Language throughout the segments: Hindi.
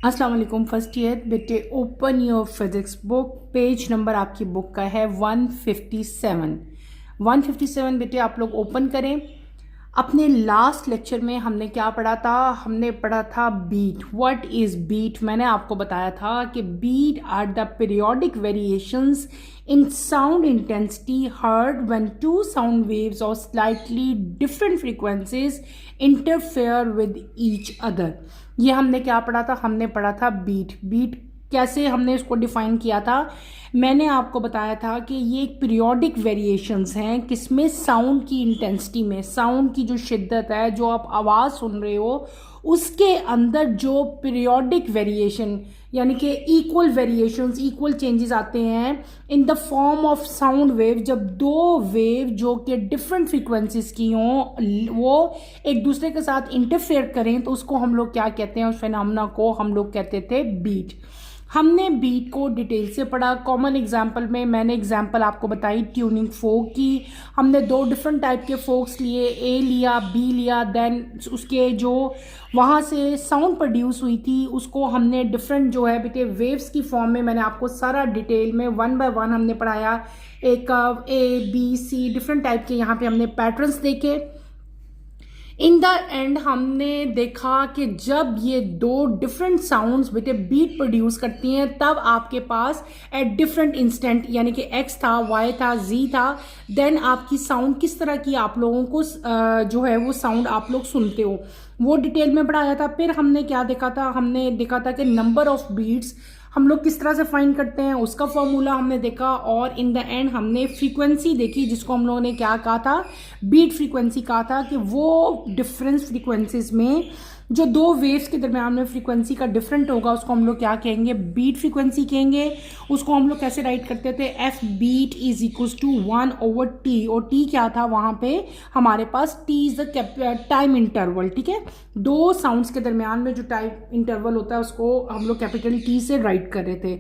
अस्सलाम वालेकुम। फर्स्ट ईयर बेटे, open your physics book. Page number आपकी बुक का है 157। 157 बेटे आप लोग ओपन करें। अपने लास्ट लेक्चर में हमने क्या पढ़ा था? हमने पढ़ा था बीट। What is beat? मैंने आपको बताया था कि beat are the periodic variations in sound intensity heard when two sound waves of slightly different frequencies interfere with each other। ये हमने क्या पढ़ा था? हमने पढ़ा था बीट। बीट कैसे हमने इसको डिफाइन किया था? मैंने आपको बताया था कि ये एक पीरियोडिक वेरिएशंस हैं। किसमें? साउंड की इंटेंसिटी में। साउंड की जो शिद्दत है, जो आप आवाज़ सुन रहे हो, उसके अंदर जो पीरियोडिक वेरिएशन यानी कि इक्वल वेरिएशंस, इक्वल चेंजेस आते हैं in the form of sound wave. जब दो वेव जो कि डिफरेंट फ्रीक्वेंसीज की हों वो एक दूसरे के साथ इंटरफेयर करें, तो उसको हम लोग क्या कहते हैं? उस फिनोमेना को हम लोग कहते थे बीट। हमने बीट को डिटेल से पढ़ा। कॉमन एग्जाम्पल में मैंने एग्जाम्पल आपको बताई ट्यूनिंग फोक की। हमने दो डिफरेंट टाइप के फोक्स लिए, ए लिया, बी लिया, देन उसके जो वहाँ से साउंड प्रोड्यूस हुई थी उसको हमने डिफरेंट जो है बेटे वेव्स की फॉर्म में मैंने आपको सारा डिटेल में 1 बाय 1 हमने पढ़ाया। एक A B C different type के यहाँ पे हमने पैटर्न्स देखे। इन द एंड हमने देखा कि जब ये दो डिफरेंट साउंड्स बेटे बीट प्रोड्यूस करती हैं, तब आपके पास एट डिफरेंट इंस्टेंट यानी कि एक्स था, वाई था, जी था, देन आपकी साउंड किस तरह की आप लोगों को जो है वो साउंड आप लोग सुनते हो, वो डिटेल में पढ़ाया था। फिर हमने क्या देखा था? हमने देखा था कि नंबर ऑफ बीट्स हम लोग किस तरह से फाइंड करते हैं, उसका फॉर्मूला हमने देखा। और इन द एंड हमने फ्रीक्वेंसी देखी, जिसको हम लोगों ने क्या कहा था? बीट फ्रीक्वेंसी कहा था, कि वो डिफरेंस फ्रीक्वेंसीज में जो दो वेव्स के दरमियान में फ्रीक्वेंसी का डिफरेंट होगा उसको हम लोग क्या कहेंगे? बीट फ्रीक्वेंसी कहेंगे। उसको हम लोग कैसे राइट करते थे? F beat is equals to 1/t। और टी क्या था वहाँ पे हमारे पास? T is the time interval. ठीक है, दो साउंड्स के दरमियान में जो टाइम इंटरवल होता है उसको हम लोग कैपिटल टी से राइट कर रहे थे।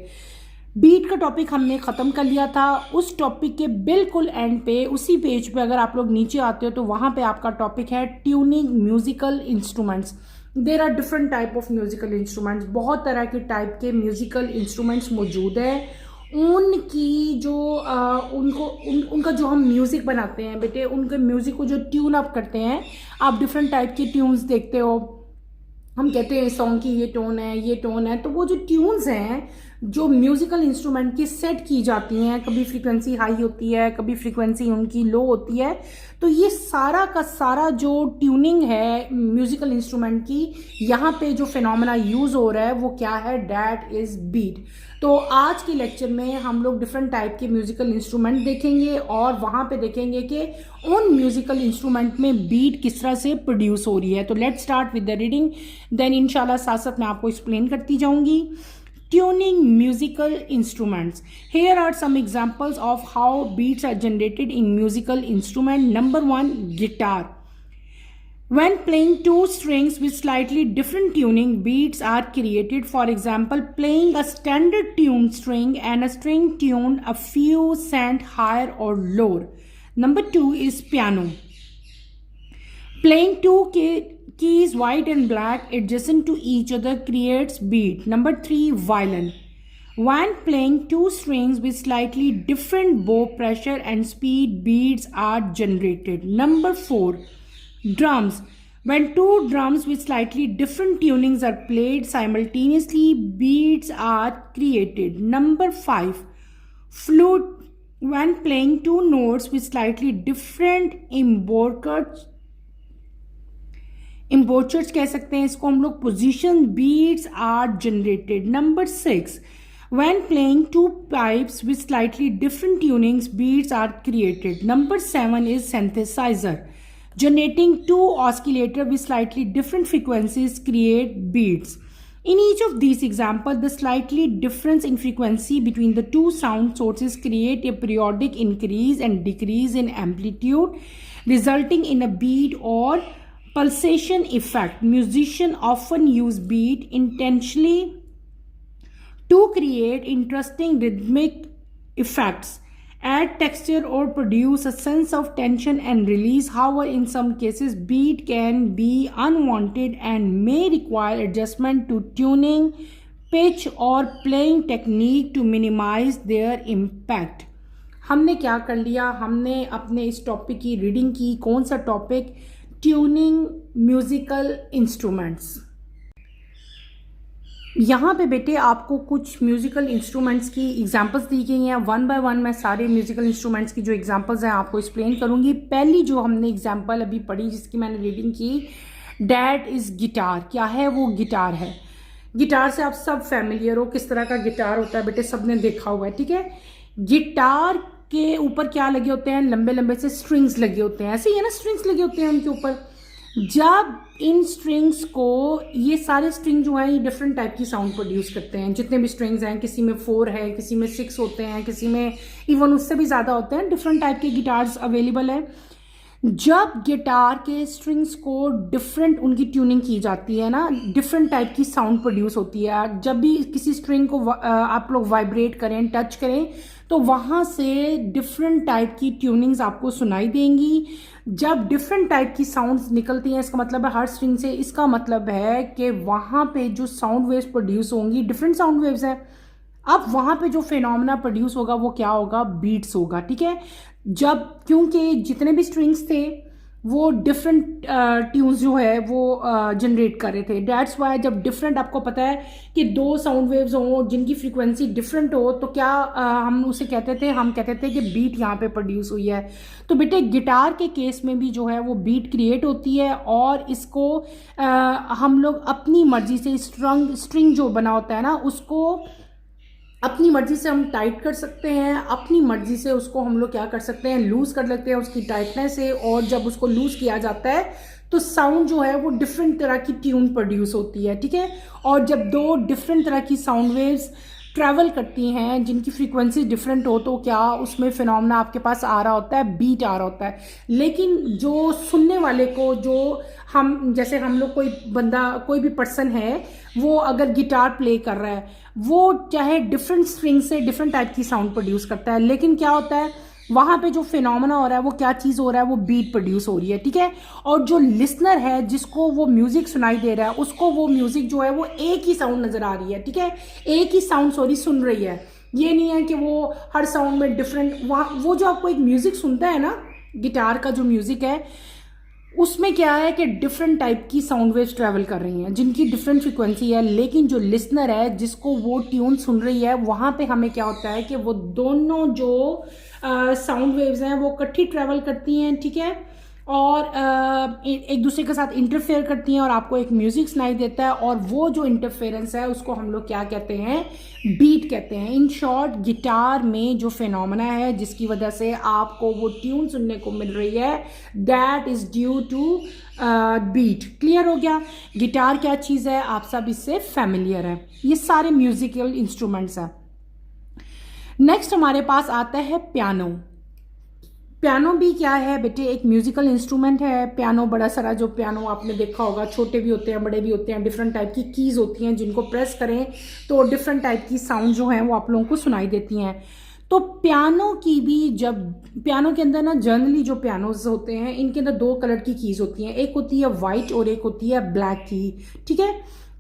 बीट का टॉपिक हमने ख़त्म कर लिया था। उस टॉपिक के बिल्कुल एंड पे, उसी पेज पे अगर आप लोग नीचे आते हो तो वहाँ पे आपका टॉपिक है tuning musical instruments. There are different type of musical instruments. बहुत तरह के टाइप के म्यूजिकल इंस्ट्रूमेंट्स मौजूद है। उनकी जो उनका जो हम म्यूज़िक बनाते हैं बेटे, उनके म्यूज़िक को जो ट्यून अप करते हैं, आप डिफरेंट टाइप के ट्यून्स देखते हो। हम कहते हैं सॉन्ग की ये टोन है, ये टोन है, तो वो जो ट्यून्स हैं जो म्यूजिकल इंस्ट्रूमेंट की सेट की जाती हैं, कभी फ्रीक्वेंसी हाई होती है, कभी फ्रीक्वेंसी उनकी लो होती है, तो ये सारा का सारा जो ट्यूनिंग है म्यूजिकल इंस्ट्रूमेंट की, यहाँ पे जो फिनोमेना यूज़ हो रहा है वो क्या है? That is beat. तो आज के लेक्चर में हम लोग डिफरेंट टाइप के म्यूजिकल इंस्ट्रूमेंट देखेंगे और वहाँ पे देखेंगे कि उन म्यूजिकल इंस्ट्रूमेंट में बीट किस तरह से प्रोड्यूस हो रही है। तो let's start with the reading, then इंशाल्लाह साथ साथ मैं आपको एक्सप्लेन करती जाऊंगी। Tuning musical instruments. Here are some examples of how beats are generated in musical instrument. Number 1, guitar. When playing two strings with slightly different tuning, beats are created. For example, playing a standard tuned string and a string tuned a few cent higher or lower. Number 2 is piano. Playing two keys white and black adjacent to each other creates beat. Number 3, violin. When playing two strings with slightly different bow pressure and speed, beats are generated. Number 4, drums. When two drums with slightly different tunings are played simultaneously, beats are created. Number 5, flute. When playing two notes with slightly different embouchures कह सकते हैं इसको हम लोग, position, beats are generated. Number 6, when playing two pipes with slightly different tunings, beats are created. Number 7 is synthesizer. Generating two oscillators with slightly different frequencies create beats. In each of these examples, the slightly difference in frequency between the two sound sources create a periodic increase and decrease in amplitude, resulting in a beat or pulsation effect. Musicians often use beat intentionally to create interesting rhythmic effects add texture or produce a sense of tension and release. However, in some cases, beat can be unwanted and may require adjustment to tuning, pitch or playing technique to minimize their impact. हमने क्या कर लिया, हमने अपने इस टॉपिक की रीडिंग की. कौन सा टॉपिक? Tuning musical instruments. यहाँ पे बेटे आपको कुछ म्यूज़िकल इंस्ट्रूमेंट्स की एग्जांपल्स दी गई हैं. वन बाय वन मैं सारे म्यूज़िकल इंस्ट्रूमेंट्स की जो एग्जांपल्स हैं आपको एक्सप्लेन करूँगी. पहली जो हमने एग्जांपल अभी पढ़ी जिसकी मैंने रीडिंग की, डैट इज़ गिटार. क्या है वो? गिटार है. गिटार से आप सब फैमिलियर हो, किस तरह का गिटार होता है बेटे, सबने देखा हुआ है. ठीक है. गिटार के ऊपर क्या लगे होते हैं? लंबे लंबे से स्ट्रिंग्स लगे होते हैं. ऐसे ही है ना, स्ट्रिंग्स लगे होते हैं उनके ऊपर. जब इन स्ट्रिंग्स को, ये सारे स्ट्रिंग जो है ये डिफरेंट टाइप की साउंड प्रोड्यूस करते हैं. जितने भी स्ट्रिंग्स हैं, किसी में 4 है, किसी में 6 होते हैं, किसी में इवन उससे भी ज़्यादा होते हैं. डिफरेंट टाइप के गिटार्स अवेलेबल है. जब गिटार के स्ट्रिंग्स को डिफरेंट उनकी ट्यूनिंग की जाती है ना, डिफरेंट टाइप की साउंड प्रोड्यूस होती है. जब भी किसी स्ट्रिंग को आप लोग वाइब्रेट करें, टच करें, तो वहाँ से डिफरेंट टाइप की ट्यूनिंग्स आपको सुनाई देंगी. जब डिफरेंट टाइप की साउंड्स निकलती हैं, इसका मतलब है हर स्ट्रिंग से, इसका मतलब है कि वहाँ पे जो साउंड वेव्स प्रोड्यूस होंगी डिफरेंट साउंड वेव्स हैं. अब वहाँ पे जो फिनोमेना प्रोड्यूस होगा वो क्या होगा? बीट्स होगा. ठीक है. जब, क्योंकि जितने भी स्ट्रिंग्स थे वो डिफरेंट ट्यून्स जो है वो जनरेट कर रहे थे. डैट्स वाई जब डिफरेंट, आपको पता है कि 2 साउंड वेव्स हों जिनकी फ्रीक्वेंसी डिफरेंट हो, तो क्या हम उसे कहते थे? हम कहते थे कि बीट यहाँ पे प्रोड्यूस हुई है. तो बेटे गिटार के केस में भी जो है वो बीट क्रिएट होती है और इसको हम लोग अपनी मर्जी से, स्ट्रिंग जो बना होता है ना, उसको अपनी मर्जी से हम टाइट कर सकते हैं. अपनी मर्जी से उसको हम लोग क्या कर सकते हैं? लूज कर लेते हैं उसकी टाइटनेस से. और जब उसको लूज किया जाता है तो साउंड जो है वो डिफरेंट तरह की ट्यून प्रोड्यूस होती है. ठीक है. और जब 2 डिफरेंट तरह की साउंड वेव्स ट्रैवल करती हैं जिनकी फ्रीक्वेंसी डिफरेंट हो, तो क्या उसमें फिनोमेना आपके पास आ रहा होता है? बीट आ रहा होता है. लेकिन जो सुनने वाले को, जो हम, जैसे हम लोग, कोई बंदा, कोई भी पर्सन है, वो अगर गिटार प्ले कर रहा है, वो चाहे डिफरेंट स्ट्रिंग से डिफरेंट टाइप की साउंड प्रोड्यूस करता है, लेकिन क्या होता है वहाँ पे जो फिनोमेना हो रहा है वो क्या चीज़ हो रहा है? वो बीट प्रोड्यूस हो रही है. ठीक है. और जो लिसनर है, जिसको वो म्यूजिक सुनाई दे रहा है, उसको वो म्यूजिक जो है वो एक ही साउंड नजर आ रही है. ठीक है. एक ही साउंड, सुन रही है. ये नहीं है कि वो हर साउंड में डिफरेंट, वहाँ वो जो आपको एक म्यूजिक सुनता है ना, गिटार का जो म्यूजिक है, उसमें क्या है कि डिफरेंट टाइप की साउंड वेव्स ट्रैवल कर रही हैं जिनकी डिफरेंट फ्रीक्वेंसी है. लेकिन जो लिसनर है, जिसको वो ट्यून सुन रही है, वहाँ पे हमें क्या होता है कि वो दोनों जो साउंड वेव्स हैं वो इकट्ठी ट्रैवल करती हैं. ठीक है. और एक दूसरे के साथ इंटरफेयर करती हैं और आपको एक म्यूजिक सुनाई देता है. और वो जो इंटरफेरेंस है उसको हम लोग क्या कहते हैं? बीट कहते हैं. इन शॉर्ट, गिटार में जो फिनोमेना है जिसकी वजह से आपको वो ट्यून सुनने को मिल रही है, that is due to beat. Clear हो गया? गिटार क्या चीज़ है, आप सब इससे फैमिलियर है. ये सारे म्यूजिकल इंस्ट्रूमेंट्स हैं. नेक्स्ट हमारे पास आता है पियानो. पियानो भी क्या है बेटे? एक म्यूजिकल इंस्ट्रूमेंट है. पियानो, बड़ा सारा जो पियानो आपने देखा होगा, छोटे भी होते हैं, बड़े भी होते हैं. डिफरेंट टाइप की कीज होती हैं जिनको प्रेस करें तो डिफरेंट टाइप की साउंड जो है वो आप लोगों को सुनाई देती हैं. तो पियानो की भी, जब पियानो के अंदर ना, जनरली जो पियानोज होते हैं इनके अंदर 2 कलर की कीज होती हैं. एक होती है वाइट और एक होती है ब्लैक की. ठीक है.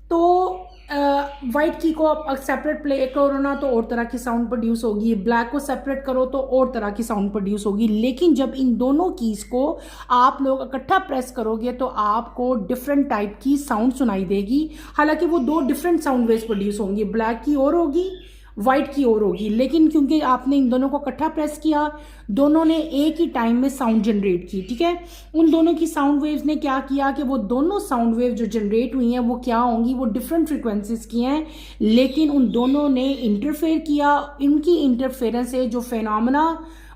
तो वाइट की को आप सेपरेट प्ले करो ना तो और तरह की साउंड प्रोड्यूस होगी, ब्लैक को सेपरेट करो तो और तरह की साउंड प्रोड्यूस होगी. लेकिन जब इन दोनों कीज को आप लोग इकट्ठा प्रेस करोगे तो आपको डिफरेंट टाइप की साउंड सुनाई देगी. हालांकि वो 2 डिफरेंट साउंड वेव्स प्रोड्यूस होंगी, ब्लैक की और होगी, वाइट की ओर होगी. लेकिन क्योंकि आपने इन दोनों को इकट्ठा प्रेस किया, दोनों ने एक ही टाइम में साउंड जनरेट की. ठीक है. उन दोनों की साउंड वेव्स ने क्या किया कि वो दोनों साउंड वेव जो जनरेट हुई हैं वो क्या होंगी? वो डिफरेंट फ्रीक्वेंसीज की हैं, लेकिन उन दोनों ने इंटरफेयर किया. इनकी इंटरफेरेंस से जो फिनोमेना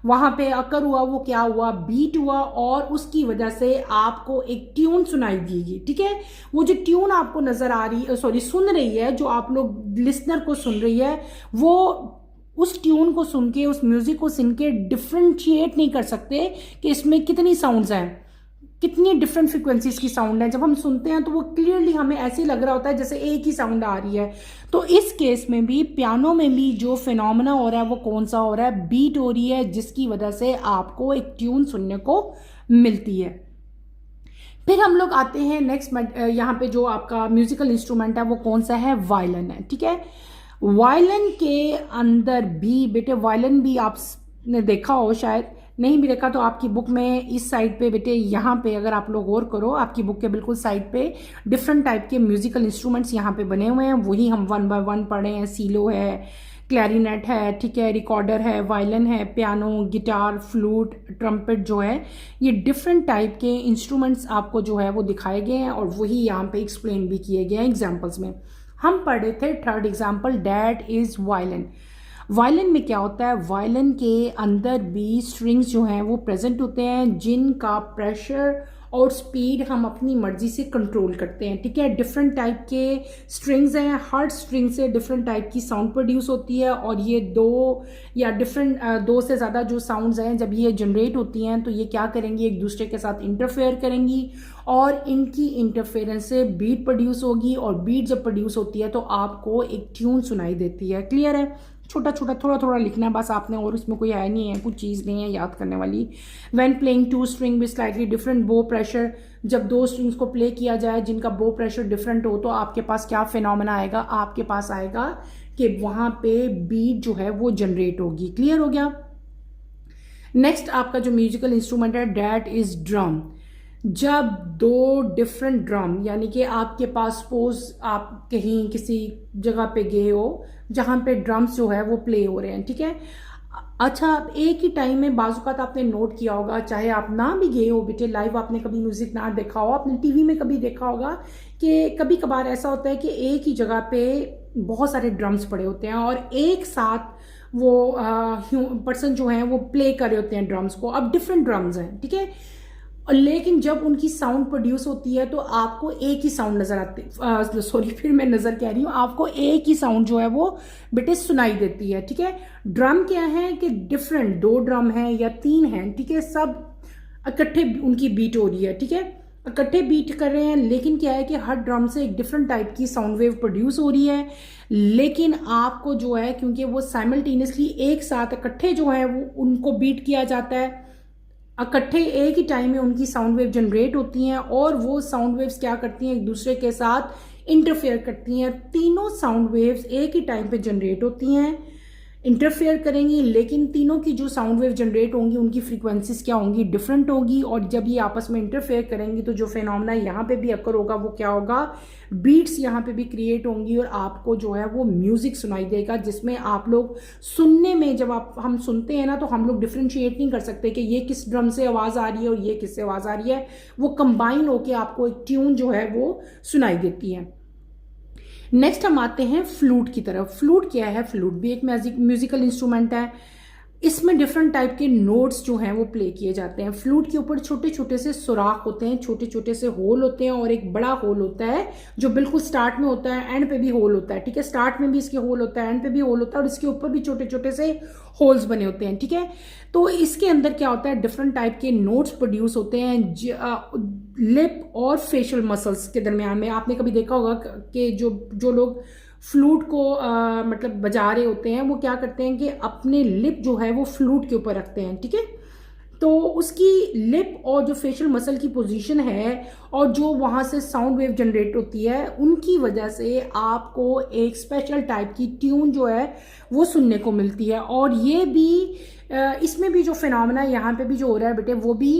वहां पे अकर हुआ वो क्या हुआ? बीट हुआ. और उसकी वजह से आपको एक ट्यून सुनाई देगी. ठीक है. वो जो ट्यून आपको नजर आ रही, सुन रही है, जो आप लोग लिसनर को सुन रही है, वो उस ट्यून को सुन के, उस म्यूजिक को सुन के डिफ्रेंशिएट नहीं कर सकते कि इसमें कितनी साउंड्स हैं. कितनी डिफरेंट फ्रिक्वेंसीज की साउंड है। जब हम सुनते हैं तो वो क्लियरली हमें ऐसे लग रहा होता है जैसे एक ही साउंड आ रही है। तो इस केस में भी पियानो में भी जो फिनोमेना हो रहा है वो कौन सा हो रहा है, बीट हो रही है, जिसकी वजह से आपको एक ट्यून सुनने को मिलती है। फिर हम लोग आते हैं नेक्स्ट, यहाँ पे जो आपका म्यूजिकल इंस्ट्रूमेंट है वो कौन सा है, वायलिन है। ठीक है, वायलिन के अंदर भी बेटे, वायलिन भी आपने देखा हो, शायद नहीं भी देखा तो आपकी बुक में इस साइड पे बेटे, यहाँ पे अगर आप लोग गौर करो, आपकी बुक के बिल्कुल साइड पे डिफरेंट टाइप के म्यूजिकल इंस्ट्रूमेंट्स यहाँ पे बने हुए हैं, वही हम 1 बाय 1 पढ़े हैं। सीलो है, क्लैरिनेट है, ठीक है, रिकॉर्डर है, वायलिन है, पियानो, गिटार, फ्लूट, ट्रम्पेट जो है, ये डिफरेंट टाइप के इंस्ट्रूमेंट्स आपको जो है वो दिखाए गए हैं और वही यहाँ पे एक्सप्लेन भी किए गए हैं एग्जाम्पल्स में। हम पढ़ रहे थे third example, that is violin. Violin में क्या होता है, वायलिन के अंदर भी स्ट्रिंग्स जो हैं वो प्रेजेंट होते हैं, जिनका प्रेशर और स्पीड हम अपनी मर्जी से कंट्रोल करते हैं। ठीक है, डिफरेंट टाइप के स्ट्रिंग्स हैं, हर स्ट्रिंग से डिफरेंट टाइप की साउंड प्रोड्यूस होती है और ये दो से ज़्यादा जो साउंड्स हैं जब ये जनरेट होती हैं तो ये क्या करेंगी, एक दूसरे के साथ इंटरफेयर करेंगी और इनकी इंटरफेरेंस से बीट प्रोड्यूस होगी और बीट जब प्रोड्यूस होती है तो आपको एक ट्यून सुनाई देती है। क्लियर है, छोटा छोटा थोड़ा थोड़ा लिखना है बस आपने, और उसमें कोई है नहीं है, कुछ चीज़ नहीं है याद करने वाली। When playing 2 string with slightly different बो प्रेशर, जब 2 स्ट्रिंग्स को प्ले किया जाए जिनका बो प्रेशर डिफरेंट हो तो आपके पास क्या फिनोमेना आएगा, आपके पास आएगा कि वहाँ पे बीट जो है वो जनरेट होगी। क्लियर हो गया। नेक्स्ट आपका जो म्यूजिकल इंस्ट्रूमेंट है डैट इज ड्रम। जब 2 डिफरेंट ड्रम, यानी कि आपके पास सपोज आप कहीं किसी जगह पे गए हो जहाँ पे ड्रम्स जो है वो प्ले हो रहे हैं, ठीक है। अच्छा, एक ही टाइम में बाज़ात आपने नोट किया होगा, चाहे आप ना भी गए हो बेटे लाइव, आपने कभी म्यूजिक ना देखा हो, आपने टीवी में कभी देखा होगा कि कभी कभार ऐसा होता है कि एक ही जगह पे बहुत सारे ड्रम्स पड़े होते हैं और एक साथ वो पर्सन जो है वो प्ले कर रहे होते हैं ड्रम्स को। अब डिफरेंट ड्रम्स हैं, ठीक है, लेकिन जब उनकी साउंड प्रोड्यूस होती है तो आपको एक ही साउंड नजर आती, सॉरी फिर मैं नजर कह रही हूँ, आपको एक ही साउंड जो है वो बेटे सुनाई देती है। ठीक है, ड्रम क्या है कि डिफरेंट 2 ड्रम हैं या 3 हैं, ठीक है, सब इकट्ठे उनकी बीट हो रही है, ठीक है, इकट्ठे बीट कर रहे हैं, लेकिन क्या है कि हर ड्रम से एक डिफरेंट टाइप की साउंड वेव प्रोड्यूस हो रही है, लेकिन आपको जो है क्योंकि वो साइमल्टेनियसली एक साथ इकट्ठे जो है वो उनको बीट किया जाता है, इकट्ठे एक ही टाइम में उनकी साउंड वेव जनरेट होती हैं और वो साउंड वेव्स क्या करती हैं, एक दूसरे के साथ इंटरफेयर करती हैं। तीनों साउंड वेव्स एक ही टाइम पे जनरेट होती हैं, इंटरफेयर करेंगी, लेकिन तीनों की जो साउंड वेव जनरेट होंगी उनकी फ्रीक्वेंसीज क्या होंगी, डिफरेंट होगी, और जब ये आपस में इंटरफेयर करेंगी तो जो फिनोमेना यहाँ पे भी अकर होगा वो क्या होगा, बीट्स यहाँ पे भी क्रिएट होंगी और आपको जो है वो म्यूजिक सुनाई देगा, जिसमें आप लोग सुनने में जब हम सुनते हैं ना तो हम लोग डिफ्रेंशिएट नहीं कर सकते कि ये किस ड्रम से आवाज़ आ रही है और ये किससे आवाज़ आ रही है, वो कंबाइन होके आपको एक ट्यून जो है वो सुनाई देती है। नेक्स्ट हम आते हैं फ्लूट की तरफ। फ्लूट क्या है, फ्लूट भी एक म्यूजिकल इंस्ट्रूमेंट है, इसमें डिफरेंट टाइप के नोट्स जो हैं वो प्ले किए जाते हैं। फ्लूट के ऊपर छोटे छोटे से सुराख होते हैं, छोटे छोटे से होल होते हैं और एक बड़ा होल होता है जो बिल्कुल स्टार्ट में होता है, एंड पे भी होल होता है, ठीक है, स्टार्ट में भी इसके होल होता है, एंड पे भी होल होता है और इसके ऊपर भी छोटे छोटे से होल्स बने होते हैं, ठीक है। तो इसके अंदर क्या होता है, डिफरेंट टाइप के नोट्स प्रोड्यूस होते हैं लिप और फेशियल मसल्स के दरमियान में। आपने कभी देखा होगा कि जो लोग फ्लूट को मतलब बजा रहे होते हैं वो क्या करते हैं कि अपने लिप जो है वो फ्लूट के ऊपर रखते हैं, ठीक है। तो उसकी लिप और जो फेशियल मसल की पोजीशन है और जो वहाँ से साउंड वेव जनरेट होती है उनकी वजह से आपको एक स्पेशल टाइप की ट्यून जो है वो सुनने को मिलती है। और ये भी इसमें भी जो फिनोमेना यहाँ पे भी जो हो रहा है बेटे वो भी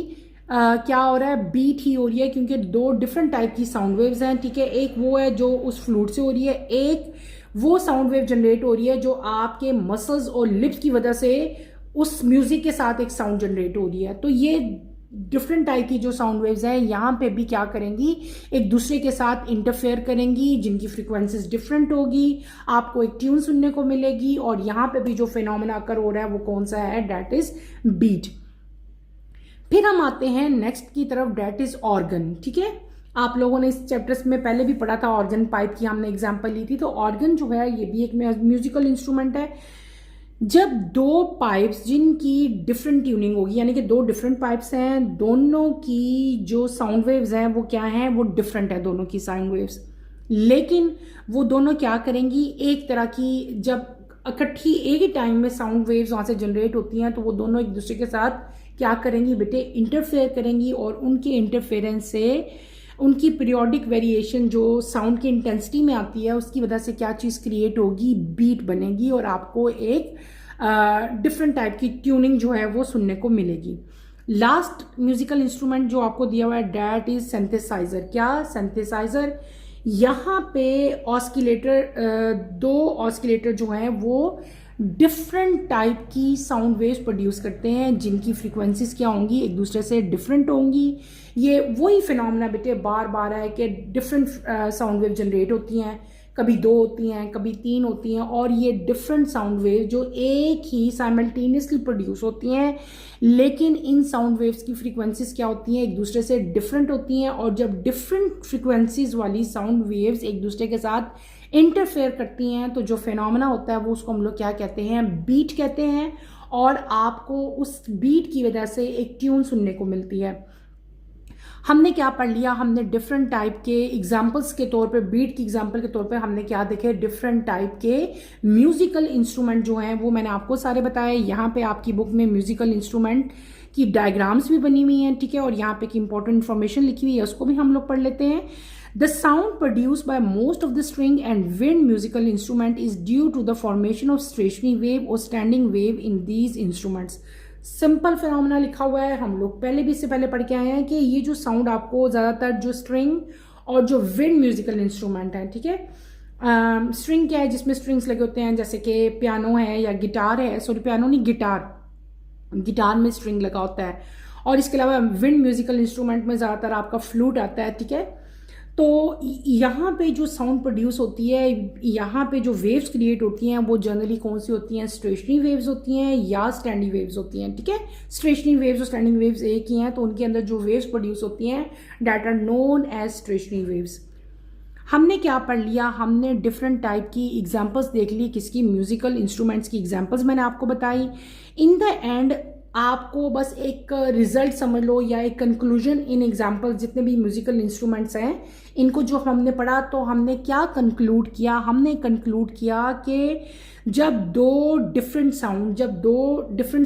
क्या हो रहा है, बीट ही हो रही है, क्योंकि 2 डिफरेंट टाइप की साउंड वेव्स हैं, ठीक है। एक वो है जो उस फ्लूट से हो रही है, एक वो साउंड वेव जनरेट हो रही है जो आपके मसल्स और लिप्स की वजह से उस म्यूजिक के साथ एक साउंड जनरेट हो रही है। तो ये डिफरेंट टाइप की जो साउंड वेव्स हैं यहाँ पे भी क्या करेंगी, एक दूसरे के साथ इंटरफेयर करेंगी, जिनकी फ्रीक्वेंसीज डिफरेंट होगी, आपको एक ट्यून सुनने को मिलेगी। और यहाँ पे भी जो फिनोमेना अकर हो रहा है वो कौन सा है, डेट इज बीट। फिर हम आते हैं नेक्स्ट की तरफ, डेट इज ऑर्गन, ठीक है। आप लोगों ने इस चैप्टर्स में पहले भी पढ़ा था, ऑर्गन पाइप की हमने एग्जांपल ली थी। तो ऑर्गन जो है ये भी एक म्यूजिकल इंस्ट्रूमेंट है। जब दो पाइप्स जिनकी डिफरेंट ट्यूनिंग होगी, यानी कि दो डिफरेंट पाइप्स हैं, दोनों की जो साउंड वेव्स हैं वो क्या हैं, वो डिफरेंट है दोनों की साउंड वेव्स, लेकिन वो दोनों क्या करेंगी, एक तरह की जब इकट्ठी एक ही टाइम में साउंड वेव्स वहाँ से जनरेट होती हैं तो वो दोनों एक दूसरे के साथ क्या करेंगी बेटे, इंटरफेयर करेंगी, और उनके इंटरफेरेंस से उनकी पीरियोडिक वेरिएशन जो साउंड की इंटेंसिटी में आती है उसकी वजह से क्या चीज़ क्रिएट होगी, बीट बनेगी, और आपको एक डिफरेंट टाइप की ट्यूनिंग जो है वो सुनने को मिलेगी। लास्ट म्यूजिकल इंस्ट्रूमेंट जो आपको दिया हुआ है डैट इज सिंथेसाइजर। क्या? सिंथेसाइजर। यहाँ पे ऑस्किलेटर, दो ऑस्किलेटर जो हैं वो डिफरेंट टाइप की साउंड वेव्स प्रोड्यूस करते हैं जिनकी फ्रीक्वेंसीज क्या होंगी, एक दूसरे से डिफरेंट होंगी। ये वही फिनोमेना बेटे बार बार है कि डिफरेंट साउंड वेव जनरेट होती हैं, कभी दो होती हैं, कभी तीन होती हैं, और ये डिफरेंट साउंड वेव जो एक ही साइमल्टेनियसली प्रोड्यूस होती हैं, लेकिन इन साउंड वेव्स की फ्रीक्वेंसीज क्या होती हैं, एक दूसरे से डिफरेंट होती हैं। और जब डिफरेंट फ्रीक्वेंसीज वाली साउंड वेव्स एक दूसरे के साथ इंटरफेयर करती हैं तो जो फिनोमेना होता है वो उसको हम लोग क्या कहते हैं, बीट कहते हैं, और आपको उस बीट की वजह से एक ट्यून सुनने को मिलती है। हमने क्या पढ़ लिया, हमने डिफरेंट टाइप के एग्जाम्पल्स के तौर पे, बीट की एग्जाम्पल के तौर पे हमने क्या देखे, डिफरेंट टाइप के म्यूजिकल इंस्ट्रूमेंट जो हैं वो मैंने आपको सारे बताए। यहाँ पे आपकी बुक में म्यूजिकल इंस्ट्रूमेंट की डायग्राम्स भी बनी हुई हैं, ठीक है, और यहाँ पे एक इंपॉर्टेंट इन्फॉर्मेशन लिखी हुई है, उसको भी हम लोग पढ़ लेते हैं। The sound produced by most of the string and wind musical instrument is due to the formation of stationary wave or standing wave in these instruments. Simple phenomena लिखा हुआ है, हम लोग पहले भी इससे पहले पढ़ के आए हैं कि ये जो साउंड आपको ज़्यादातर जो स्ट्रिंग और जो विंड म्यूजिकल इंस्ट्रूमेंट है, ठीक है, स्ट्रिंग क्या है, जिसमें स्ट्रिंग्स लगे होते हैं, जैसे कि पियानो है या गिटार है, सॉरी पियानो नहीं, गिटार में स्ट्रिंग लगा होता है, और इसके अलावा विंड म्यूजिकल इंस्ट्रूमेंट में ज़्यादातर आपका फ्लूट आता है, ठीक है। तो यहाँ पे जो साउंड प्रोड्यूस होती है, यहाँ पे जो वेव्स क्रिएट होती हैं वो जनरली कौन सी होती हैं, स्टेशनरी वेव्स होती हैं या स्टैंडिंग वेव्स होती हैं, ठीक है। स्टेशनरी वेव्स और स्टैंडिंग वेव्स एक ही हैं, तो उनके अंदर जो वेव्स प्रोड्यूस होती हैं that are known as stationary waves. हमने क्या पढ़ लिया, हमने डिफरेंट टाइप की एग्जाम्पल्स देख ली, किसकी, म्यूजिकल इंस्ट्रूमेंट्स की एग्जाम्पल्स मैंने आपको बताई। इन द एंड आपको बस एक रिजल्ट समझ लो या एक कंक्लूजन इन एग्जाम्पल, जितने भी म्यूजिकल इंस्ट्रूमेंट्स हैं इनको जो हमने पढ़ा, तो हमने क्या कंक्लूड किया, हमने कंक्लूड किया कि जब दो डिफरेंट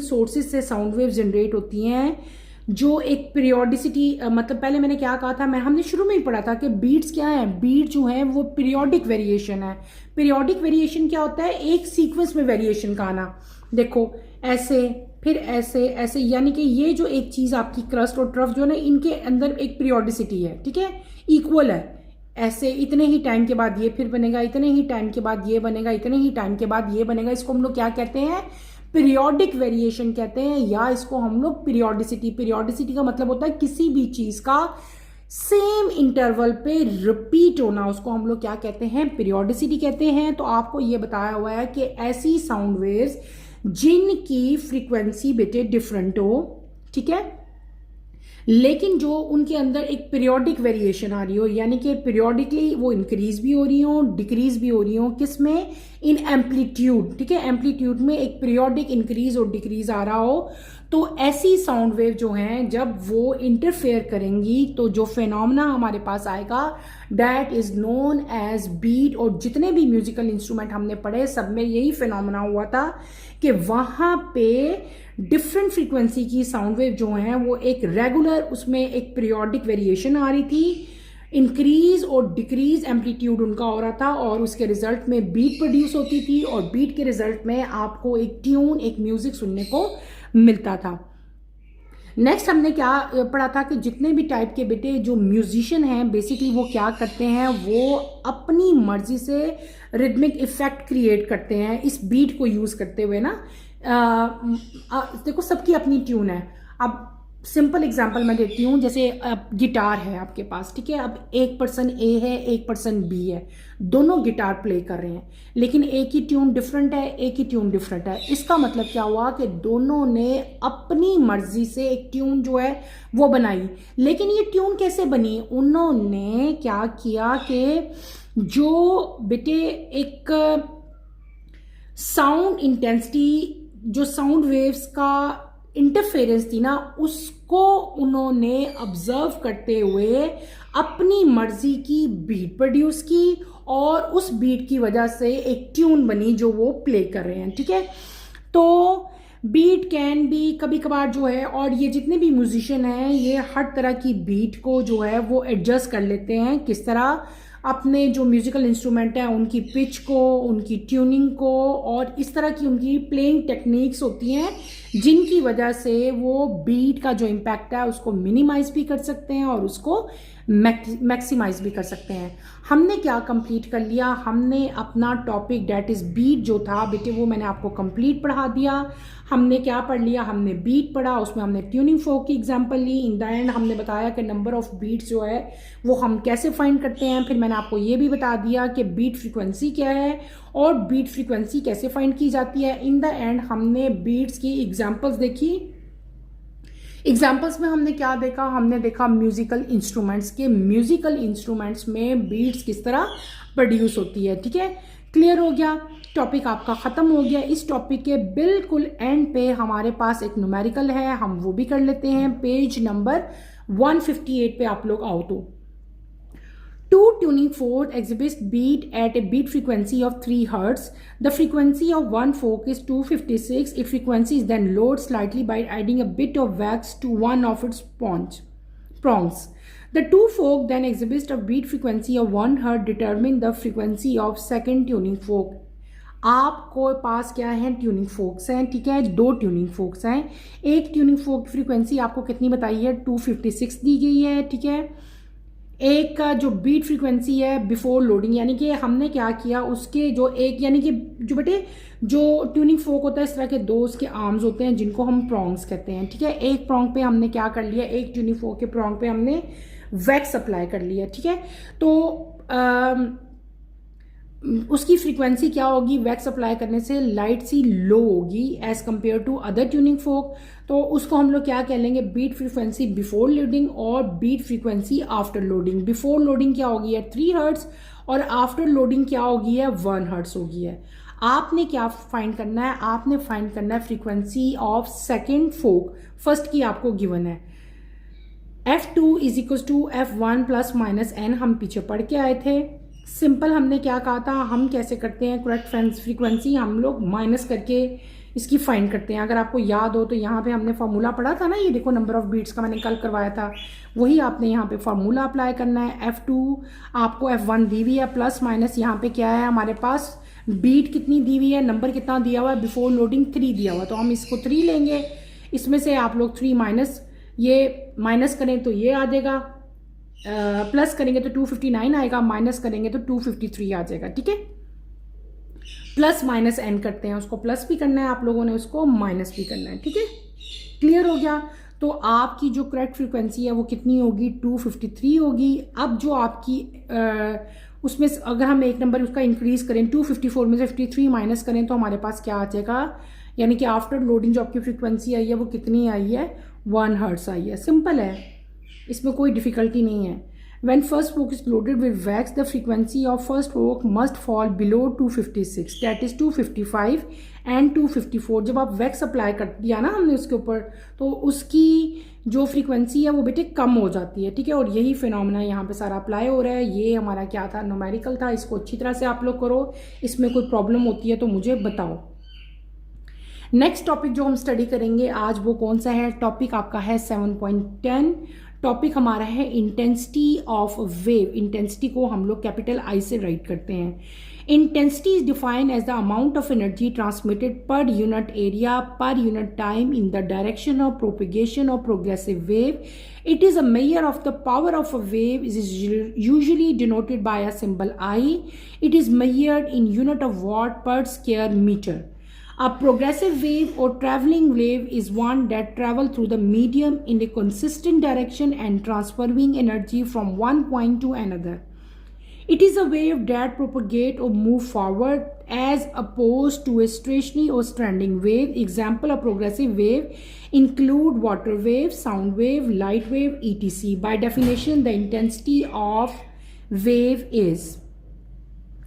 सोर्सेज से साउंड वेव जनरेट होती हैं, जो एक पीरियोडिसिटी, मतलब पहले मैंने क्या कहा था, हमने शुरू में ही पढ़ा था कि बीट्स क्या है, बीट जो है वो पीरियोडिक वेरिएशन है। पीरियोडिक वेरिएशन क्या होता है, एक सीक्वेंस में वेरिएशन का आना, देखो ऐसे फिर ऐसे ऐसे, यानी कि ये जो एक चीज़ आपकी क्रस्ट और ट्रफ जो है ना, इनके अंदर एक पीरियोडिसिटी है, ठीक है, इक्वल है, ऐसे इतने ही टाइम के बाद ये फिर बनेगा, इतने ही टाइम के बाद ये बनेगा, इतने ही टाइम के बाद ये बनेगा, इसको हम लोग क्या कहते हैं, पीरियोडिक वेरिएशन कहते हैं, या इसको हम लोग पीरियोडिसिटी का मतलब होता है किसी भी चीज़ का सेम इंटरवल पे रिपीट होना, उसको हम लोग क्या कहते हैं, पीरियोडिसिटी कहते हैं। तो आपको ये बताया हुआ है कि ऐसी साउंड वेव्स जिनकी फ्रीक्वेंसी बेटे डिफरेंट हो, ठीक है, लेकिन जो उनके अंदर एक पीरियोडिक वेरिएशन आ रही हो, यानी कि पीरियोडिकली वो इंक्रीज भी हो रही हो, डिक्रीज भी हो रही हो, किसमें, इन एम्पलीट्यूड, ठीक है, एम्पलीट्यूड में एक पीरियोडिक इंक्रीज और डिक्रीज आ रहा हो, तो ऐसी साउंड वेव जो हैं जब वो इंटरफेयर करेंगी तो जो फिनोमेना हमारे पास आएगा that is known as beat. और जितने भी म्यूजिकल इंस्ट्रूमेंट हमने पढ़े सब में यही फिनोमेना हुआ था कि वहां पे डिफरेंट फ्रीक्वेंसी की साउंड वेव जो हैं वो एक रेगुलर, उसमें एक पीरियोडिक वेरिएशन आ रही थी, इंक्रीज और डिक्रीज एम्पलीट्यूड उनका हो रहा था, और उसके रिजल्ट में बीट प्रोड्यूस होती थी, और बीट के रिजल्ट में आपको एक ट्यून, एक म्यूजिक सुनने को मिलता था। नेक्स्ट हमने क्या पढ़ा था कि जितने भी टाइप के बेटे जो म्यूजिशियन हैं बेसिकली वो क्या करते हैं, वो अपनी मर्जी से रिदमिक इफेक्ट क्रिएट करते हैं इस बीट को यूज करते हुए ना। देखो सबकी अपनी ट्यून है। अब सिंपल एग्जांपल मैं देती हूँ, जैसे गिटार है आपके पास, ठीक है, अब एक पर्सन ए है, एक पर्सन बी है, दोनों गिटार प्ले कर रहे हैं, लेकिन एक ही ट्यून डिफरेंट है, एक ही ट्यून डिफरेंट है। इसका मतलब क्या हुआ कि दोनों ने अपनी मर्जी से एक ट्यून जो है वो बनाई। लेकिन ये ट्यून कैसे बनी, उन्होंने क्या किया कि जो बेटे एक साउंड इंटेंसिटी, जो साउंड वेव्स का इंटरफेरेंस थी ना, उसको उन्होंने ऑब्जर्व करते हुए अपनी मर्जी की बीट प्रोड्यूस की और उस बीट की वजह से एक ट्यून बनी जो वो प्ले कर रहे हैं, ठीक है। तो बीट कैन बी कभी कभार जो है, और ये जितने भी म्यूजिशियन हैं ये हर तरह की बीट को जो है वो एडजस्ट कर लेते हैं। किस तरह? अपने जो म्यूजिकल इंस्ट्रूमेंट हैं उनकी पिच को, उनकी ट्यूनिंग को, और इस तरह की उनकी प्लेइंग टेक्निक्स होती हैं जिनकी वजह से वो बीट का जो इम्पैक्ट है उसको मिनिमाइज भी कर सकते हैं और उसको मैक्सिमाइज भी कर सकते हैं। हमने क्या कंप्लीट कर लिया? हमने अपना टॉपिक डेट इज बीट जो था बेटे वो मैंने आपको कंप्लीट पढ़ा दिया। हमने क्या पढ़ लिया? हमने बीट पढ़ा, उसमें हमने ट्यूनिंग फोक की एग्जांपल ली। इन द एंड हमने बताया कि नंबर ऑफ बीट्स जो है वो हम कैसे फाइंड करते हैं। फिर मैंने आपको ये भी बता दिया कि बीट फ्रीक्वेंसी क्या है और बीट फ्रीक्वेंसी कैसे फाइंड की जाती है। इन द एंड हमने बीट्स की एग्जांपल्स देखी। एग्जाम्पल्स में हमने क्या देखा? हमने देखा म्यूजिकल इंस्ट्रूमेंट्स के, म्यूजिकल इंस्ट्रूमेंट्स में बीट्स किस तरह प्रोड्यूस होती है, ठीक है। क्लियर हो गया? टॉपिक आपका ख़त्म हो गया। इस टॉपिक के बिल्कुल एंड पे हमारे पास एक न्यूमेरिकल है, हम वो भी कर लेते हैं। पेज नंबर 158 पे आप लोग आओ तो two tuning forks exhibit beat at a beat frequency of 3 Hz. The frequency of one fork is 256. Its frequency is then lowered slightly by adding a bit of wax to one of its prongs. The two forks then exhibit a beat frequency of 1 Hz. Determine the frequency of second tuning fork. आपको पास क्या है? ट्यूनिंग फोक्स हैं, ठीक है। दो ट्यूनिंग फोक्स हैं। एक ट्यूनिंग फोक फ्रीक्वेंसी आपको कितनी बताई है? 256 दी गई है, ठीक है। एक का जो बीट फ्रीक्वेंसी है बिफोर लोडिंग, यानी कि हमने क्या किया उसके जो एक, यानी कि जो बेटे जो ट्यूनिंग फोक होता है इस तरह के दो उसके आर्म्स होते हैं जिनको हम प्रॉन्ग्स कहते हैं, ठीक है। एक प्रॉन्ग पे हमने क्या कर लिया? एक ट्यूनिंग फोक के प्रॉन्ग पे हमने वैक्स अप्लाई कर लिया, ठीक है। तो उसकी फ्रीक्वेंसी क्या होगी? वैक्स अप्लाई करने से लाइट सी लो होगी as compare to other tuning fork. तो उसको हम लोग क्या कह लेंगे? बीट फ्रीक्वेंसी बिफोर लोडिंग और beat frequency after loading. Before loading क्या होगी है? 3 हर्ट्ज और आफ्टर लोडिंग क्या होगी है? 1 हर्ट्ज होगी है। आपने क्या फाइंड करना है? आपने फाइंड करना है frequency of second fork. First की आपको गिवन है F2 is equal to F1 plus minus n। हम पीछे पढ़ के आए थे। सिंपल हमने क्या कहा था? हम कैसे करते हैं करेक्ट फ्रीक्वेंसी? हम लोग माइनस करके इसकी फाइंड करते हैं। अगर आपको याद हो तो यहाँ पे हमने फार्मूला पढ़ा था ना, ये देखो नंबर ऑफ बीट्स का मैंने कल करवाया था, वही आपने यहाँ पे फार्मूला अप्लाई करना है। F2 आपको F1 दी हुई है प्लस माइनस यहाँ पे क्या है हमारे पास? बीट कितनी दी हुई है, नंबर कितना दिया हुआ है? बिफोर लोडिंग 3 दिया हुआ, तो हम इसको 3 लेंगे। इसमें से आप लोग 3 माइनस, ये माइनस करें तो ये आ जाएगा, प्लस करेंगे तो 259 आएगा, माइनस करेंगे तो 253 आ जाएगा, ठीक है। प्लस माइनस एन करते हैं, उसको प्लस भी करना है आप लोगों ने, उसको माइनस भी करना है, ठीक है। क्लियर हो गया? तो आपकी जो करेक्ट फ्रीक्वेंसी है वो कितनी होगी? 253 होगी। अब जो आपकी उसमें अगर हम एक नंबर उसका इंक्रीज करें, 254 में से 53 माइनस करें तो हमारे पास क्या आ जाएगा? यानी कि आफ्टर लोडिंग जो आपकी फ्रीक्वेंसी आई है वो कितनी आई है? 1 हर्ट्ज आई है। सिंपल है, इसमें कोई डिफिकल्टी नहीं है। When first fork is loaded with wax, the frequency of first fork must fall below 256, that is 255 and 254। जब आप वैक्स अप्लाई कर दिया ना हमने उसके ऊपर, तो उसकी जो फ्रीक्वेंसी है वो बेटे कम हो जाती है, ठीक है। और यही फिनोमेना यहाँ पे सारा अप्लाई हो रहा है। ये हमारा क्या था? न्यूमेरिकल था। इसको अच्छी तरह से आप लोग करो, इसमें कोई प्रॉब्लम होती है तो मुझे बताओ। नेक्स्ट टॉपिक जो हम स्टडी करेंगे आज वो कौन सा है? टॉपिक आपका है 7.10। टॉपिक हमारा है इंटेंसिटी ऑफ वेव। इंटेंसिटी को हम लोग कैपिटल आई से राइट करते हैं। Intensity is defined as the amount of energy transmitted per unit area per unit time in the direction of propagation of progressive wave. It is a measure of the power of a wave. It is usually denoted by a symbol I. It is measured in unit of watt per square meter. A progressive wave or traveling wave is one that travels through the medium in a consistent direction and transferring energy from one point to another. It is a wave that propagates or moves forward as opposed to a stationary or standing wave. Example of progressive wave include water wave, sound wave, light wave, etc. By definition, the intensity of wave is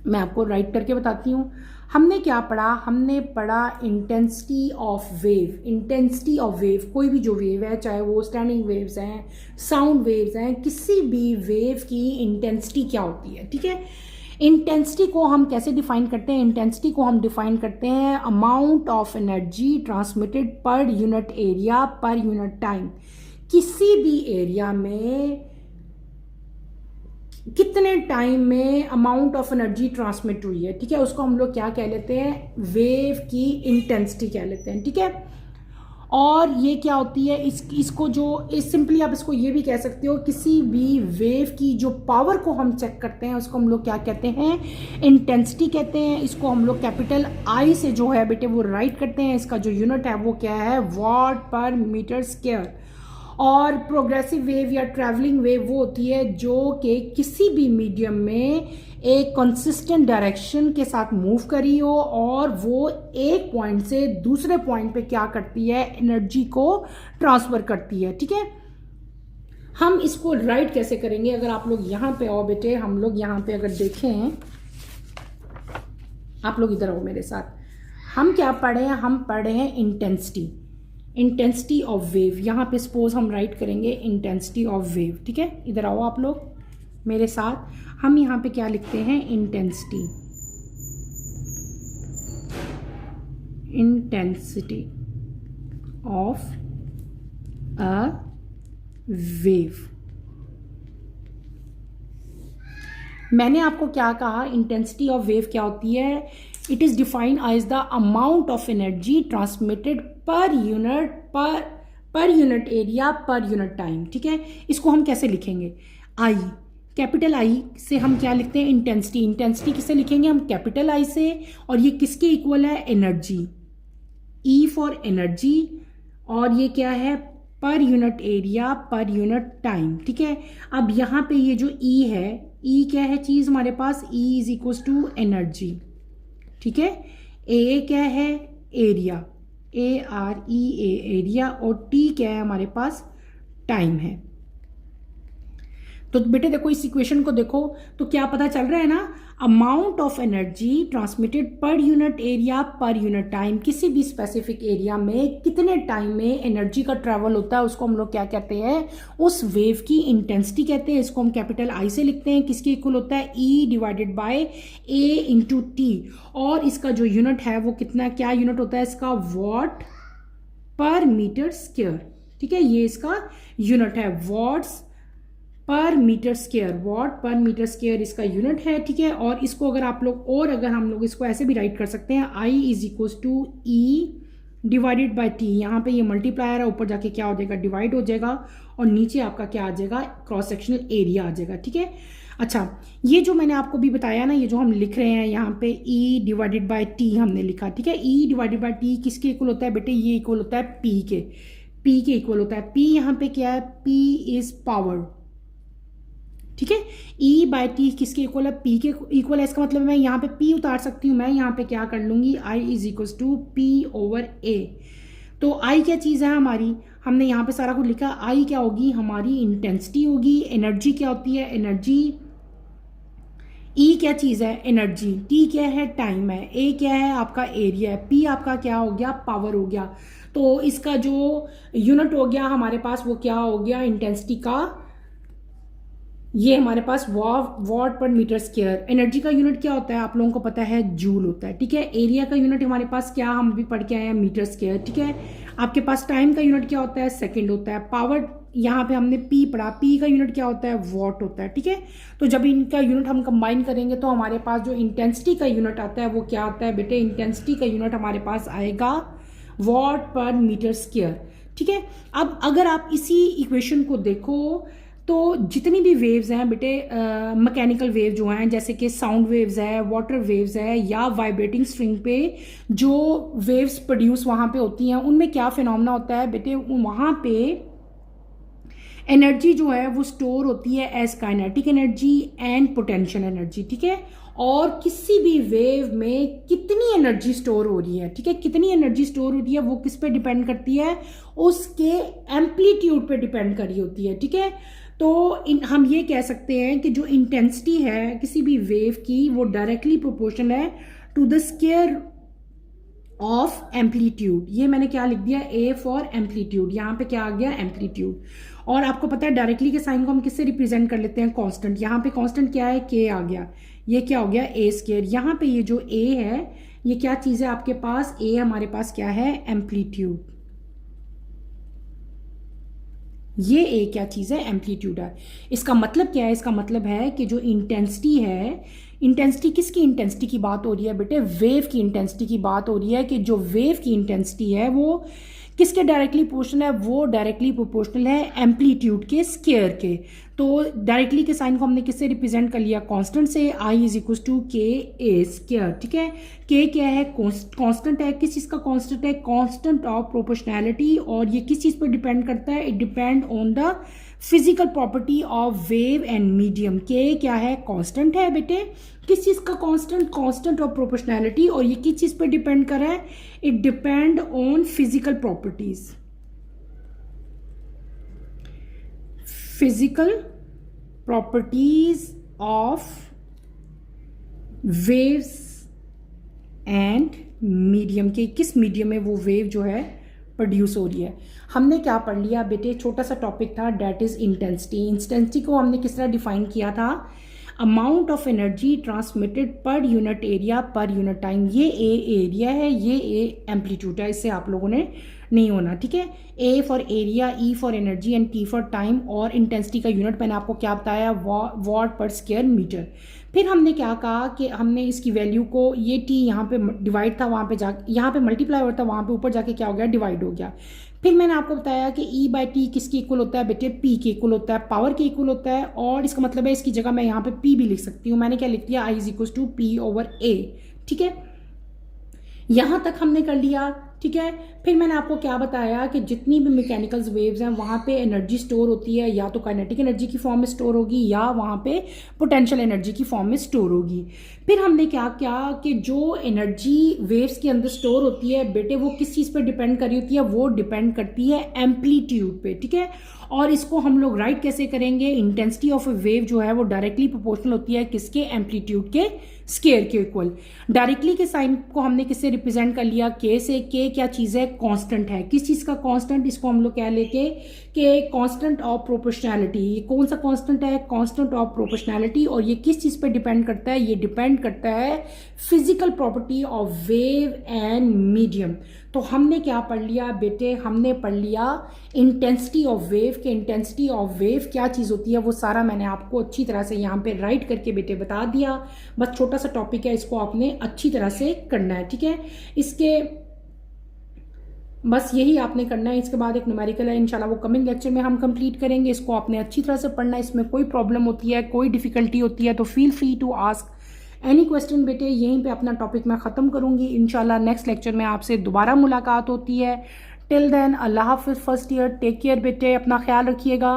मैं आपको राइट करके बताती हूँ। हमने क्या पढ़ा, हमने पढ़ा intensity of wave. Intensity of wave, कोई भी जो वेव है, चाहे वो स्टैंडिंग वेव्स हैं, साउंड वेव्स हैं, किसी भी वेव की इंटेंसिटी क्या होती है, ठीक है। इंटेंसिटी को हम कैसे डिफाइन करते हैं? इंटेंसिटी को हम डिफाइन करते हैं amount of energy transmitted per unit area per unit time. किसी भी एरिया में कितने टाइम में अमाउंट ऑफ एनर्जी ट्रांसमिट हुई है, ठीक है, उसको हम लोग क्या कह लेते हैं? वेव की इंटेंसिटी कह लेते हैं, ठीक है। और ये क्या होती है, इसको जो सिंपली आप इसको ये भी कह सकते हो, किसी भी वेव की जो पावर को हम चेक करते हैं उसको हम लोग क्या कहते हैं? इंटेंसिटी कहते हैं। इसको हम लोग कैपिटल आई से जो है बेटे वो राइट करते हैं। इसका जो यूनिट है वो क्या है? वॉट पर मीटर स्क्वायर। और प्रोग्रेसिव वेव या ट्रैवलिंग वेव वो होती है जो कि किसी भी मीडियम में एक कंसिस्टेंट डायरेक्शन के साथ मूव करी हो और वो एक पॉइंट से दूसरे पॉइंट पे क्या करती है? एनर्जी को ट्रांसफर करती है, ठीक है। हम इसको राइट कैसे करेंगे? अगर आप लोग यहां पे आओ बेटे, हम लोग यहां पे अगर देखें, आप लोग इधर आओ मेरे साथ। हम क्या पढ़े हैं? हम पढ़े हैं इंटेंसिटी, इंटेंसिटी ऑफ वेव। यहाँ पे सपोज हम राइट करेंगे इंटेंसिटी ऑफ वेव, ठीक है। इधर आओ आप लोग मेरे साथ। हम यहाँ पे क्या लिखते हैं? Intensity, intensity of a wave. मैंने आपको क्या कहा? इंटेंसिटी ऑफ वेव क्या होती है? It is defined as the amount of energy transmitted per unit area per unit time, ठीक है। इसको हम कैसे लिखेंगे? आई, कैपिटल आई से हम क्या लिखते हैं? इंटेंसिटी। इंटेंसिटी किससे लिखेंगे? हम कैपिटल आई से। और ये किसके इक्वल है? Energy, E for energy. और ये क्या है? पर unit area per unit time, ठीक है। अब यहाँ पे ये जो ई है, ई क्या है चीज हमारे पास? E is equal to energy, ठीक है। ए क्या है? Area, AREA area. और टी क्या है हमारे पास? टाइम है। तो बेटे देखो इस इक्वेशन को देखो तो क्या पता चल रहा है ना? Amount of energy transmitted per unit area per unit time. किसी भी स्पेसिफिक एरिया में कितने टाइम में एनर्जी का ट्रेवल होता है उसको हम लोग क्या कहते हैं? उस वेव की इंटेंसिटी कहते हैं। इसको हम कैपिटल आई से लिखते हैं। किसके इक्वल होता है? E divided bye A into T. और इसका जो यूनिट है वो कितना, क्या यूनिट होता है इसका? वॉट पर मीटर स्क्वायर, ठीक है। ये इसका यूनिट है, वॉट्स पर मीटर स्क्वायर। वॉट पर मीटर स्क्वायर इसका यूनिट है, ठीक है। और इसको अगर आप लोग, और अगर हम लोग इसको ऐसे भी राइट कर सकते हैं, I is equal to E divided by T. यहाँ पे ये मल्टीप्लायर है, ऊपर जाके क्या हो जाएगा? डिवाइड हो जाएगा। और नीचे आपका क्या आ जाएगा? क्रॉस सेक्शनल एरिया आ जाएगा, ठीक है। अच्छा, ये जो मैंने आपको भी बताया ना, ये जो हम लिख रहे हैं यहाँ पे E डिवाइडेड बाय टी हमने लिखा, ठीक है। E डिवाइडेड बाय टी किसके इक्वल होता है बेटे? ये इक्वल होता है P के, P के इक्वल होता है। P यहाँ पे क्या है? P इज पावर, ठीक है। E बाय टी किसके इक्वल है? P के इक्वल है। इसका मतलब मैं यहाँ पे P उतार सकती हूँ। मैं यहाँ पे क्या कर लूंगी? I is equal to P over A। तो I क्या चीज़ है हमारी? हमने यहाँ पे सारा कुछ लिखा। I क्या होगी? हमारी इंटेंसिटी होगी। एनर्जी क्या होती है? एनर्जी। E क्या चीज़ है? एनर्जी। T क्या है? टाइम है। A क्या है? आपका एरिया है। P आपका क्या हो गया? पावर हो गया। तो इसका जो यूनिट हो गया हमारे पास वो क्या हो गया? इंटेंसिटी का ये हमारे पास वॉट पर मीटर स्क्वायर। एनर्जी का यूनिट क्या होता है? आप लोगों को पता है, जूल होता है, ठीक है। एरिया का यूनिट हमारे पास क्या, हम भी पढ़ के आए हैं, मीटर स्क्वायर, ठीक है। आपके पास टाइम का यूनिट क्या होता है? सेकंड होता है। पावर यहाँ पे हमने पी पढ़ा, पी का यूनिट क्या होता है? वॉट होता है, ठीक है। तो जब इनका यूनिट हम कंबाइन करेंगे तो हमारे पास जो इंटेंसिटी का यूनिट आता है वो क्या आता है बेटे? इंटेंसिटी का यूनिट हमारे पास आएगा वॉट पर मीटर स्क्वायर, ठीक है। अब अगर आप इसी इक्वेशन को देखो तो जितनी भी वेव्स हैं बेटे, मैकेनिकल वेव जो हैं, जैसे कि साउंड वेव्स है, वाटर वेव्स है, या वाइब्रेटिंग स्ट्रिंग पे जो वेव्स प्रोड्यूस वहाँ पे होती हैं, उनमें क्या फिनोमेना होता है बेटे? वहाँ पे एनर्जी जो है वो स्टोर होती है as kinetic energy and potential energy, ठीक है। और किसी भी वेव में कितनी एनर्जी स्टोर हो रही है, ठीक है, कितनी एनर्जी स्टोर हो रही है वो किस पे डिपेंड करती है? उसके एम्पलीट्यूड पे डिपेंड कर रही होती है, ठीक है। तो हम ये कह सकते हैं कि जो इंटेंसिटी है किसी भी वेव की वो डायरेक्टली प्रोपोर्शनल है to the square of amplitude. ये मैंने क्या लिख दिया, ए फॉर एम्पलीट्यूड, यहाँ पे क्या आ गया, एम्पलीट्यूड। और आपको पता है डायरेक्टली के साइन को हम किससे रिप्रेजेंट कर लेते हैं, कांस्टेंट। यहाँ पे कांस्टेंट क्या है, के आ गया, ये क्या हो गया, ए स्क्वायर। यहाँ पे ये जो ए है ये क्या चीज़ है आपके पास, ए हमारे पास क्या है, एम्पलीट्यूड। ये ए क्या चीज़ है, एम्पलीट्यूड है। इसका मतलब क्या है, इसका मतलब है कि जो इंटेंसिटी है, इंटेंसिटी किसकी इंटेंसिटी की बात हो रही है बेटे, वेव की इंटेंसिटी की बात हो रही है कि जो वेव की इंटेंसिटी है वो किसके डायरेक्टली प्रोपोर्शनल है, वो डायरेक्टली प्रोपोर्शनल है एम्पलीट्यूड के स्क्वायर के। तो डायरेक्टली के साइन को हमने किससे रिप्रेजेंट कर लिया, कांस्टेंट से, आई इज इक्वल टू के ए स्क्वायर। ठीक है, के क्या है, कांस्टेंट है। किस चीज़ का कांस्टेंट है, कांस्टेंट ऑफ प्रोपोर्शनैलिटी। और ये किस चीज़ पर डिपेंड करता है, it depend on the physical property of wave and medium. के क्या है, कांस्टेंट है बेटे। किस चीज़ का कांस्टेंट, कांस्टेंट ऑफ प्रोपोर्शनैलिटी। और ये किस चीज़ पर डिपेंड कर रहा है, it depend on physical properties, physical properties of waves and medium के, किस मीडियम में वो वेव जो है प्रोड्यूस हो रही है। हमने क्या पढ़ लिया बेटे, छोटा सा टॉपिक था, डेट इज इंटेंसिटी। इंटेंसिटी को हमने किस तरह डिफाइन किया था, amount of energy transmitted per unit area per unit time. ये ए एरिया है, ये ए एम्पलीट्यूड है, इससे आप लोगों ने नहीं होना। ठीक है, A for area, E for energy and T for time. और इंटेंसिटी का यूनिट मैंने आपको क्या बताया, वॉट पर स्क्वायर मीटर। फिर हमने क्या कहा कि हमने इसकी वैल्यू को, ये टी यहाँ पे डिवाइड था, वहाँ पे जा, यहाँ पे मल्टीप्लाई होता है, वहाँ पे ऊपर जाके क्या हो गया, डिवाइड हो गया। फिर मैंने आपको बताया कि ई बाई टी किसके इक्वल होता है बेटे, पी के इक्वल होता है, पावर के इक्वल होता है। और इसका मतलब है इसकी जगह मैं यहाँ पे पी भी लिख सकती हूँ। मैंने क्या लिख दिया, I is equal to P over A. ठीक है, यहाँ तक हमने कर लिया। ठीक है, फिर मैंने आपको क्या बताया कि जितनी भी मैकेनिकल वेव्स हैं वहाँ पे एनर्जी स्टोर होती है, या तो काइनेटिक एनर्जी की फॉर्म में स्टोर होगी या वहाँ पे पोटेंशियल एनर्जी की फॉर्म में स्टोर होगी। फिर हमने क्या किया कि जो एनर्जी वेव्स के अंदर स्टोर होती है बेटे, वो किस चीज़ पे डिपेंड कर रही होती है, वो डिपेंड करती है एम्पलीट्यूड पे। ठीक है, और इसको हम लोग राइट कैसे करेंगे, इंटेंसिटी ऑफ ए वेव जो है वो डायरेक्टली प्रोपोर्शनल होती है किसके, एम्पलीट्यूड के स्क्वायर के इक्वल। डायरेक्टली के साइन को हमने किससे रिप्रेजेंट कर लिया, के से। के क्या चीज़ है, कांस्टेंट है। किस चीज़ का कांस्टेंट, इसको हम लोग क्या लेके कि कांस्टेंट ऑफ प्रोपोर्शनैलिटी। ये कौन सा कांस्टेंट है, कांस्टेंट ऑफ प्रोपोर्शनैलिटी। और ये किस चीज़ पे डिपेंड करता है, ये डिपेंड करता है physical property of wave and medium. तो हमने क्या पढ़ लिया बेटे, हमने पढ़ लिया इंटेंसिटी ऑफ वेव के, इंटेंसिटी ऑफ वेव क्या चीज़ होती है वो सारा मैंने आपको अच्छी तरह से यहाँ पे राइट करके बेटे बता दिया। बस छोटा सा टॉपिक है, इसको आपने अच्छी तरह से करना है। ठीक है, इसके बस यही आपने करना है। इसके बाद एक न्यूमेरिकल है, इंशाल्लाह वो कमिंग लेक्चर में हम कंप्लीट करेंगे। इसको आपने अच्छी तरह से पढ़ना है। इसमें कोई प्रॉब्लम होती है, कोई डिफिकल्टी होती है तो feel free to ask any question बेटे। यहीं पे अपना टॉपिक मैं ख़त्म करूँगी। इंशाल्लाह नेक्स्ट लेक्चर में आपसे दोबारा मुलाकात होती है। टिल देन अल्लाह हाफिज़। फर्स्ट ईयर टेक केयर बेटे, अपना ख्याल रखिएगा।